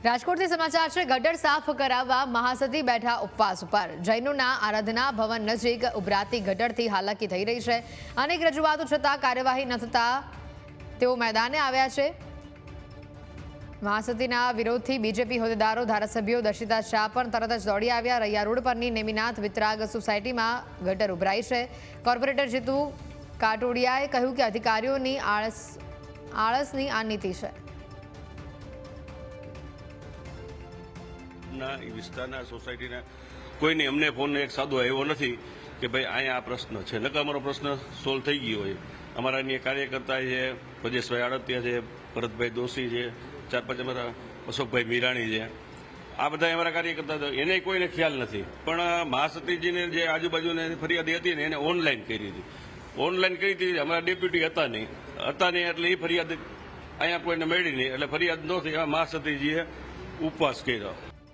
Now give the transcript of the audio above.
રાજકોટથી સમાચાર છે। ગટર સાફ કરાવવા મહાસતી બેઠા ઉપવાસ ઉપર। જૈનોના આરાધના ભવન નજીક ઉભરાતી ગટરથી હાલાકી થઈ રહી છે। અનેક રજૂઆતો છતાં કાર્યવાહી ન થતા તેઓ મેદાને આવ્યા છે। મહાસતીના વિરોધથી બીજેપી હોદ્દેદારો ધારાસભ્યો દર્શિતા શાહ પણ તરત જ દોડી આવ્યા। રૈયા રોડ પરની નેમિનાથ વિતરાગ સોસાયટીમાં ગટર ઉભરાઈ છે। કોર્પોરેટર જીતુ કાટોડિયાએ કહ્યું કે અધિકારીઓની આળસની આ નીતિ છે। વિસ્તારના સોસાયટીના કોઈને અમને ફોન એક સાદો આવ્યો નથી કે ભાઈ અહીંયા આ પ્રશ્ન છે, નકર અમારો પ્રશ્ન સોલ્વ થઈ ગયો હોય। અમારા અહીંયા કાર્યકર્તા છે, પ્રજેશભાઈ આડતિયા છે, ભરતભાઈ દોશી છે, 4-5 અમારા અશોકભાઈ મીરાણી છે, આ બધા અમારા કાર્યકર્તા હતા। એને કોઈને ખ્યાલ નથી, પણ મહાસતીજીને જે આજુબાજુને ફરિયાદ હતી ને એને ઓનલાઈન કરી હતી। ઓનલાઈન કરી હતી, અમારા ડેપ્યુટી હતા નહીં એટલે એ ફરિયાદ અહીંયા કોઈને મળી નહીં, એટલે ફરિયાદ ન થઈ, મહાસતીજીએ ઉપવાસ કર્યો।